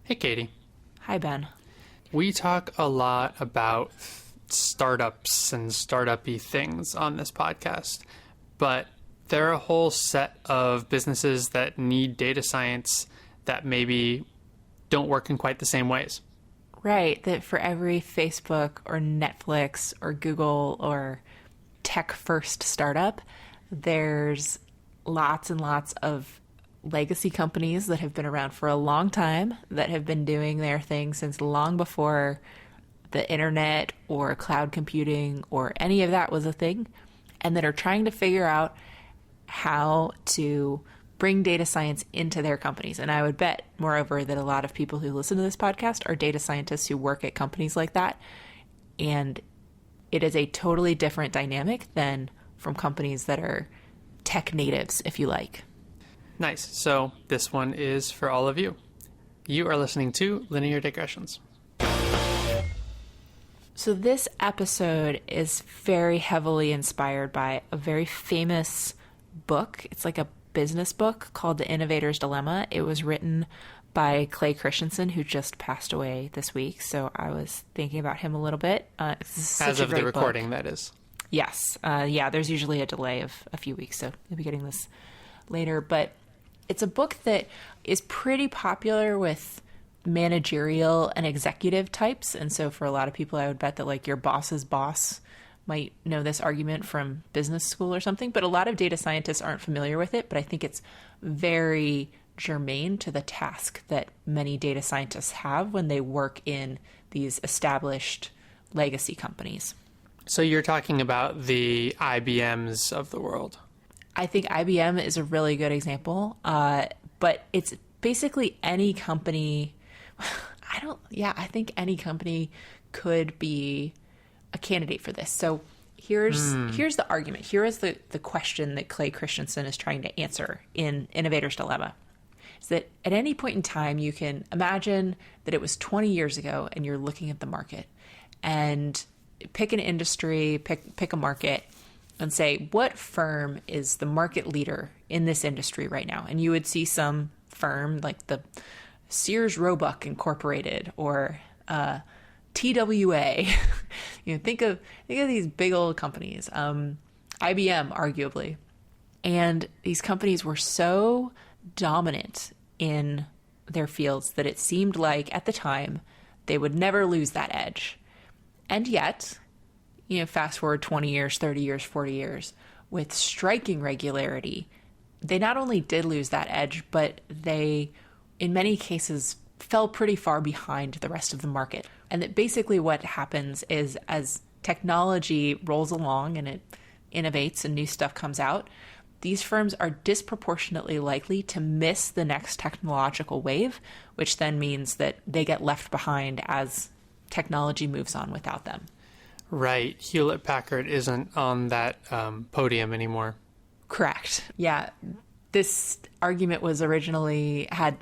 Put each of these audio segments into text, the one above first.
Hey, Katie. Hi, Ben. We talk a lot about startups and startup-y things on this podcast, but there are a whole set of businesses that need data science that maybe don't work in quite the same ways. Right, that for every Facebook or Netflix or Google or tech-first startup, there's lots and lots of legacy companies that have been around for a long time, that have been doing their thing since long before the internet or cloud computing or any of that was a thing, and that are trying to figure out how to bring data science into their companies. And I would bet, moreover, that a lot of people who listen to this podcast are data scientists who work at companies like that. And it is a totally different dynamic than from companies that are tech natives, if you like. Nice. So this one is for all of you. You are listening to Linear Digressions. So this episode is very heavily inspired by a very famous book. It's like a business book called The Innovator's Dilemma. It was written by Clayton Christensen, who just passed away this week. So I was thinking about him a little bit. As of the recording, that is. Yes. There's usually a delay of a few weeks, so you'll be getting this later. But it's a book that is pretty popular with managerial and executive types. And so for a lot of people, I would bet that like your boss's boss might know this argument from business school or something, but a lot of data scientists aren't familiar with it. But I think it's very germane to the task that many data scientists have when they work in these established legacy companies. So you're talking about the IBMs of the world. I think IBM is a really good example, but it's basically any company. I think any company could be a candidate for this. So here's the argument. Here is the question that Clay Christensen is trying to answer in Innovator's Dilemma. Is that at any point in time, you can imagine that it was 20 years ago and you're looking at the market and pick an industry, pick a market and say, what firm is the market leader in this industry right now? And you would see some firm like the Sears Roebuck Incorporated or TWA. Think of these big old companies. IBM, arguably. And these companies were so dominant in their fields that it seemed like at the time they would never lose that edge. And yet, fast forward 20 years, 30 years, 40 years, with striking regularity, they not only did lose that edge, but they, in many cases, fell pretty far behind the rest of the market. And that basically what happens is as technology rolls along and it innovates and new stuff comes out, these firms are disproportionately likely to miss the next technological wave, which then means that they get left behind as technology moves on without them. Right. Hewlett-Packard isn't on that podium anymore. Correct. Yeah. This argument was originally had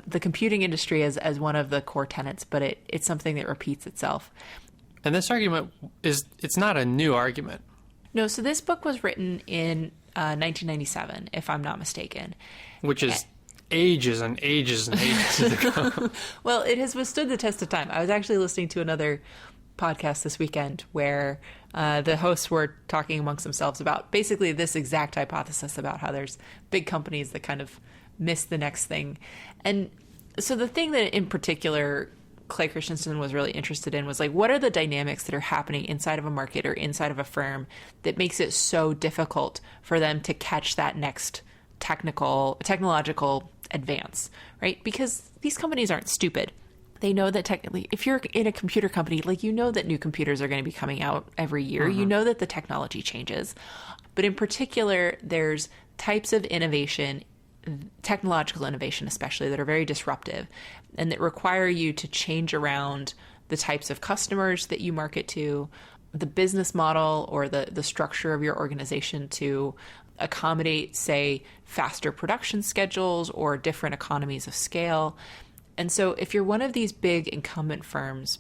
the computing industry as one of the core tenets, but it's something that repeats itself. And this argument it's not a new argument. No, so this book was written in 1997, if I'm not mistaken. Which is ages and ages and ages ago. Well, it has withstood the test of time. I was actually listening to another podcast this weekend where the hosts were talking amongst themselves about basically this exact hypothesis about how there's big companies that kind of miss the next thing. And so the thing that in particular Clay Christensen was really interested in was like, what are the dynamics that are happening inside of a market or inside of a firm that makes it so difficult for them to catch that next technological advance, right? Because these companies aren't stupid. They know that technically, if you're in a computer company, like that new computers are going to be coming out every year. You know that the technology changes. But in particular, there's types of innovation, technological innovation especially, that are very disruptive and that require you to change around the types of customers that you market to, the business model or the structure of your organization to accommodate, say, faster production schedules or different economies of scale. And so if you're one of these big incumbent firms,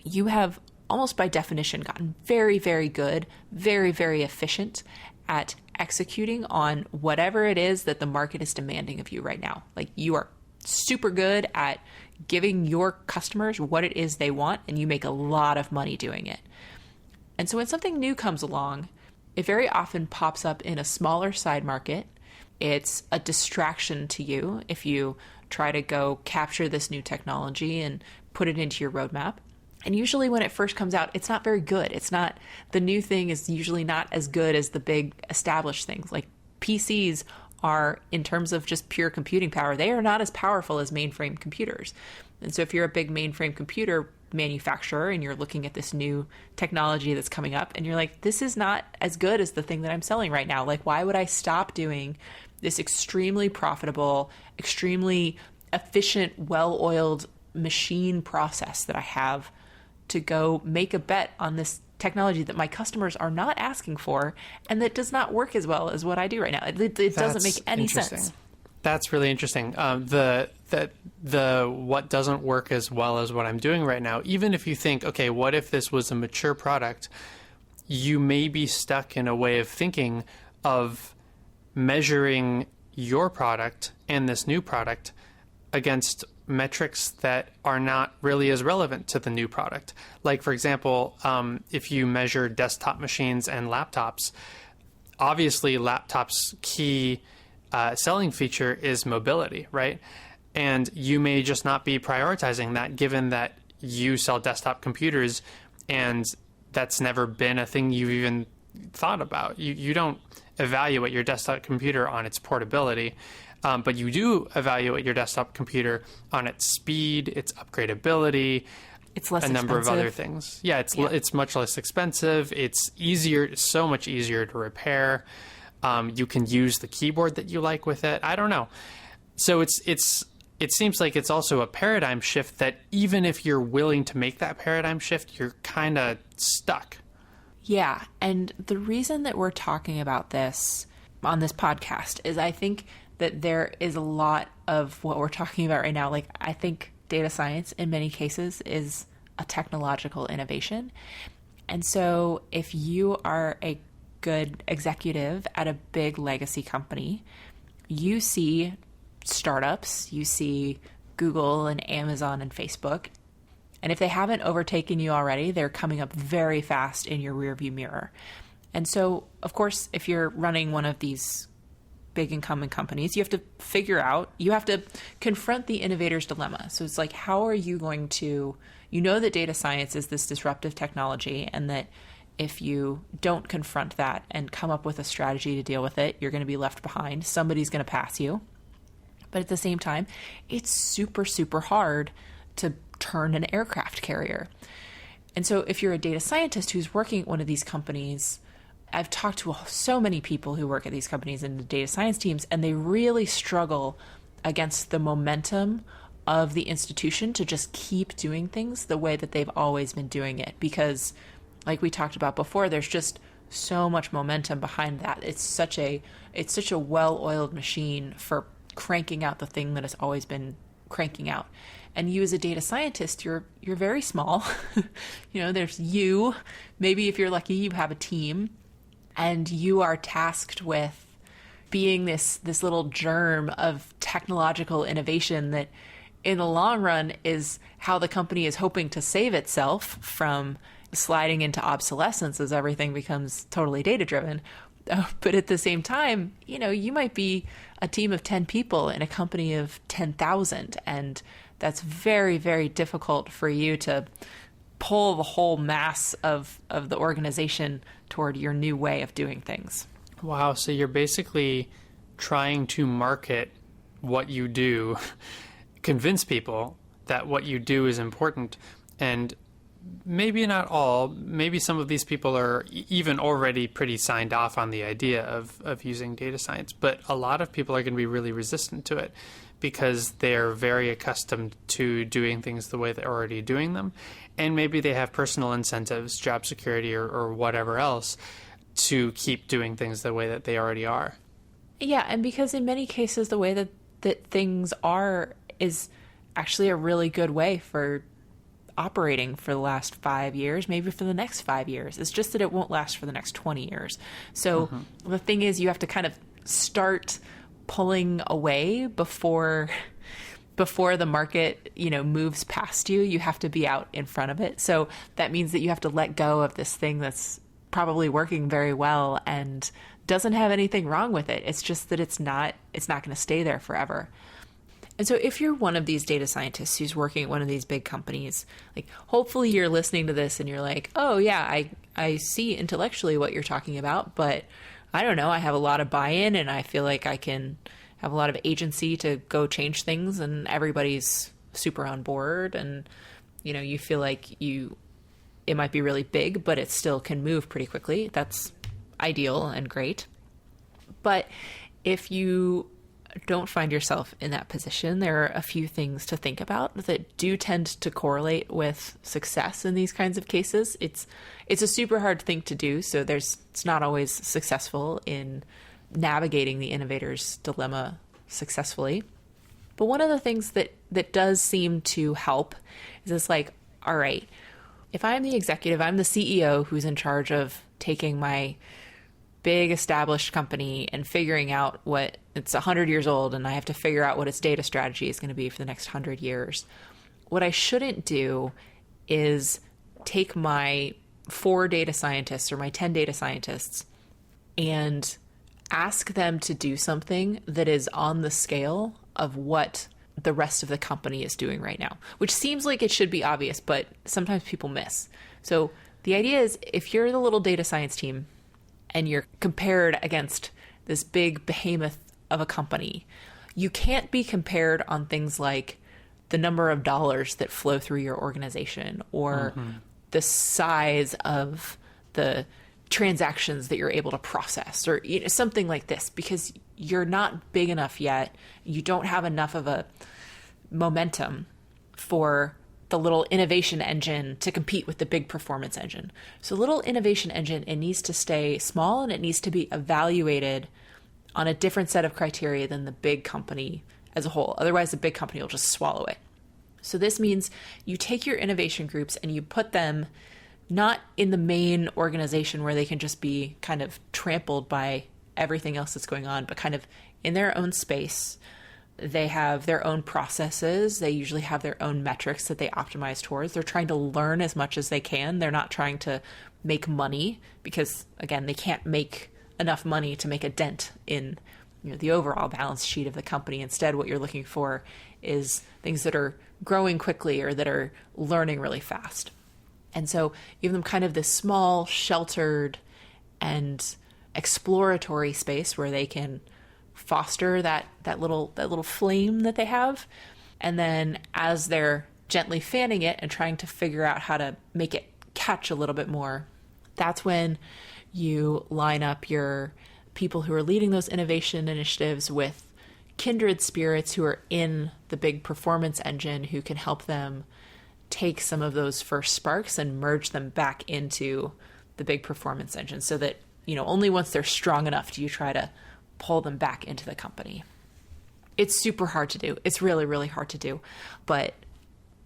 you have almost by definition gotten very, very good, very, very efficient at executing on whatever it is that the market is demanding of you right now. Like you are super good at giving your customers what it is they want, and you make a lot of money doing it. And so when something new comes along, it very often pops up in a smaller side market. It's a distraction to you if you try to go capture this new technology and put it into your roadmap. And usually when it first comes out, it's not very good. The new thing is usually not as good as the big established things. Like PCs are, in terms of just pure computing power, they are not as powerful as mainframe computers. And so if you're a big mainframe computer manufacturer and you're looking at this new technology that's coming up and you're like, this is not as good as the thing that I'm selling right now. Like, why would I stop doing this extremely profitable, extremely efficient, well-oiled machine process that I have to go make a bet on this technology that my customers are not asking for and that does not work as well as what I do right now? It doesn't make any sense. That's really interesting. The what doesn't work as well as what I'm doing right now, even if you think, okay, what if this was a mature product, you may be stuck in a way of thinking of measuring your product and this new product against metrics that are not really as relevant to the new product. Like, for example, if you measure desktop machines and laptops, obviously laptops' key selling feature is mobility, right? And you may just not be prioritizing that, given that you sell desktop computers and that's never been a thing you've even thought about. You don't evaluate your desktop computer on its portability, but you do evaluate your desktop computer on its speed, its upgradability, it's less a number of other things. Yeah, it's much less expensive. It's easier, so much easier to repair. You can use the keyboard that you like with it. I don't know. So it seems like it's also a paradigm shift that even if you're willing to make that paradigm shift, you're kind of stuck. Yeah. And the reason that we're talking about this on this podcast is I think that there is a lot of what we're talking about right now. Like, I think data science in many cases is a technological innovation. And so if you are a good executive at a big legacy company, you see startups, you see Google and Amazon and Facebook, and if they haven't overtaken you already, they're coming up very fast in your rearview mirror. And so, of course, if you're running one of these big incumbent companies, you have to confront the innovator's dilemma. So it's like, how are you going to, that data science is this disruptive technology, and that if you don't confront that and come up with a strategy to deal with it, you're going to be left behind. Somebody's going to pass you. But at the same time, it's super, super hard to turn an aircraft carrier. And so if you're a data scientist who's working at one of these companies, I've talked to so many people who work at these companies and the data science teams, and they really struggle against the momentum of the institution to just keep doing things the way that they've always been doing it. Because, like we talked about before, there's just so much momentum behind that. It's such a well-oiled machine for cranking out the thing that has always been cranking out. And you as a data scientist, you're very small. There's you. Maybe if you're lucky, you have a team, and you are tasked with being this little germ of technological innovation that in the long run is how the company is hoping to save itself from sliding into obsolescence as everything becomes totally data-driven. But at the same time, you might be a team of 10 people in a company of 10,000, and that's very, very difficult for you to pull the whole mass of the organization toward your new way of doing things. Wow. So you're basically trying to market what you do, convince people that what you do is important. And maybe not all, maybe some of these people are even already pretty signed off on the idea of using data science, but a lot of people are going to be really resistant to it because they're very accustomed to doing things the way they're already doing them. And maybe they have personal incentives, job security, or whatever else to keep doing things the way that they already are. Yeah, and because in many cases, the way that things are is actually a really good way for operating for the last 5 years, maybe for the next 5 years. It's just that it won't last for the next 20 years. So the thing is, you have to kind of start pulling away before before the market, moves past you, you have to be out in front of it. So that means that you have to let go of this thing that's probably working very well and doesn't have anything wrong with it. It's just that it's not going to stay there forever. And so if you're one of these data scientists who's working at one of these big companies, like hopefully you're listening to this and you're like, oh yeah, I see intellectually what you're talking about, but I don't know, I have a lot of buy-in and I feel like I can have a lot of agency to go change things and everybody's super on board and, you feel like it might be really big, but it still can move pretty quickly. That's ideal and great. But if you don't find yourself in that position, there are a few things to think about that do tend to correlate with success in these kinds of cases. It's a super hard thing to do, so it's not always successful in navigating the innovator's dilemma successfully. But one of the things that does seem to help is it's like, all right, if I'm the executive, I'm the CEO who's in charge of taking my big established company and figuring out what it's 100 years old and I have to figure out what its data strategy is going to be for the next 100 years. What I shouldn't do is take my 4 data scientists or my 10 data scientists and ask them to do something that is on the scale of what the rest of the company is doing right now, which seems like it should be obvious, but sometimes people miss. So the idea is if you're the little data science team and you're compared against this big behemoth of a company, you can't be compared on things like the number of dollars that flow through your organization or the size of the transactions that you're able to process or something like this, because you're not big enough yet. You don't have enough of a momentum for the little innovation engine to compete with the big performance engine. So little innovation engine, it needs to stay small and it needs to be evaluated on a different set of criteria than the big company as a whole. Otherwise, the big company will just swallow it. So this means you take your innovation groups and you put them not in the main organization where they can just be kind of trampled by everything else that's going on, but kind of in their own space. They have their own processes. They usually have their own metrics that they optimize towards. They're trying to learn as much as they can. They're not trying to make money because, again, they can't make enough money to make a dent in the overall balance sheet of the company. Instead, what you're looking for is things that are growing quickly or that are learning really fast. And so you give them kind of this small, sheltered, and exploratory space where they can foster that little flame that they have. And then as they're gently fanning it and trying to figure out how to make it catch a little bit more, that's when you line up your people who are leading those innovation initiatives with kindred spirits who are in the big performance engine, who can help them take some of those first sparks and merge them back into the big performance engine, so that only once they're strong enough do you try to pull them back into the company. It's super hard to do. It's really, really hard to do. But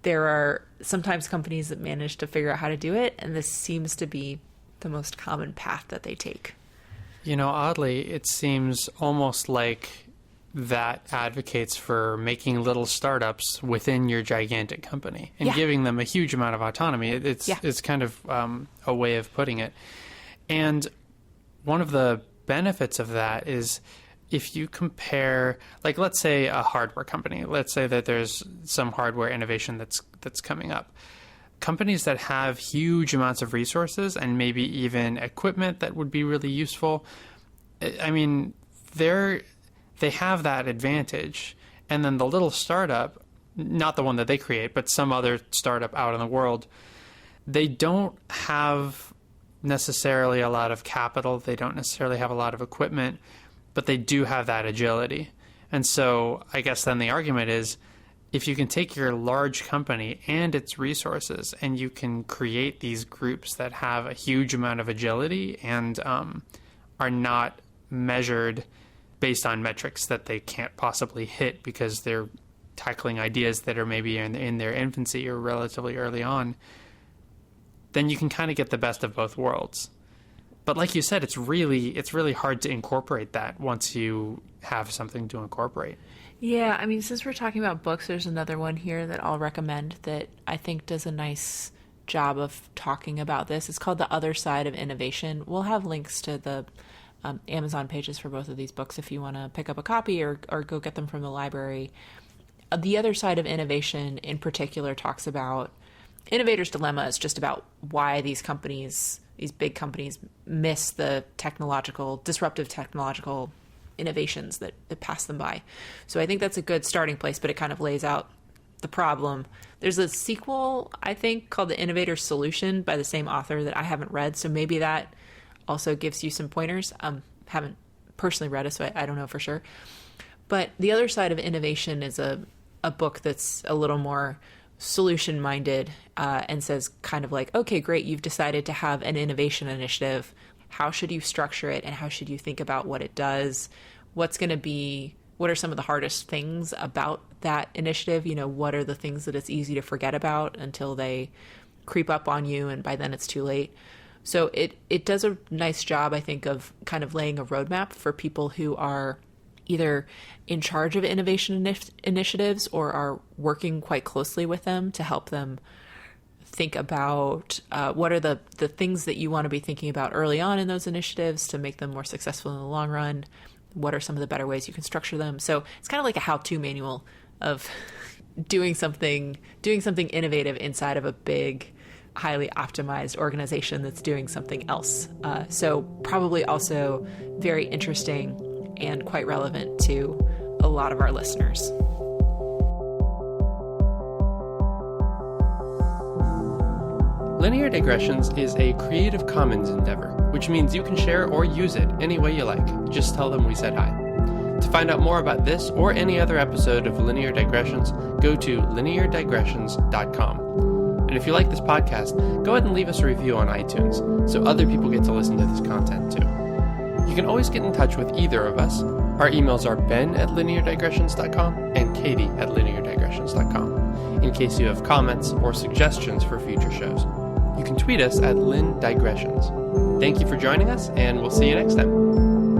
there are sometimes companies that manage to figure out how to do it, and this seems to be the most common path that they take. Oddly, it seems almost like that advocates for making little startups within your gigantic company and giving them a huge amount of autonomy. It's kind of a way of putting it. And one of the benefits of that is if you compare, like, let's say a hardware company, let's say that there's some hardware innovation that's coming up. Companies that have huge amounts of resources and maybe even equipment that would be really useful, I mean, they have that advantage. And then the little startup, not the one that they create, but some other startup out in the world, they don't have necessarily a lot of capital. They don't necessarily have a lot of equipment, but they do have that agility. And so I guess then the argument is, if you can take your large company and its resources and you can create these groups that have a huge amount of agility and are not measured based on metrics that they can't possibly hit because they're tackling ideas that are maybe in their infancy or relatively early on, then you can kind of get the best of both worlds. But like you said, it's really hard to incorporate that once you have something to incorporate. Yeah, I mean, since we're talking about books, there's another one here that I'll recommend that I think does a nice job of talking about this. It's called The Other Side of Innovation. We'll have links to the Amazon pages for both of these books if you want to pick up a copy or go get them from the library. The Other Side of Innovation in particular talks about Innovator's dilemma is just about why these companies, these big companies, miss the disruptive technological innovations that pass them by. So I think that's a good starting place, but it kind of lays out the problem. There's a sequel, I think, called The Innovator Solution by the same author that I haven't read. So maybe that also gives you some pointers. Haven't personally read it, so I don't know for sure. But The Other Side of Innovation is a book that's a little more solution-minded and says kind of like, okay, great, you've decided to have an innovation initiative. How should you structure it, and how should you think about what it does? What are some of the hardest things about that initiative? What are the things that it's easy to forget about until they creep up on you, and by then it's too late? So it does a nice job, I think, of kind of laying a roadmap for people who are either in charge of innovation initiatives or are working quite closely with them to help them think about what are the things that you want to be thinking about early on in those initiatives to make them more successful in the long run. What are some of the better ways you can structure them? So it's kind of like a how-to manual of doing something innovative inside of a big, highly optimized organization that's doing something else. So probably also very interesting and quite relevant to a lot of our listeners. Linear Digressions is a Creative Commons endeavor, which means you can share or use it any way you like. Just tell them we said hi. To find out more about this or any other episode of Linear Digressions, go to lineardigressions.com. And if you like this podcast, go ahead and leave us a review on iTunes so other people get to listen to this content too. You can always get in touch with either of us. Our emails are ben@lineardigressions.com and katie@lineardigressions.com in case you have comments or suggestions for future shows. You can tweet us at lindigressions. Thank you for joining us, and we'll see you next time.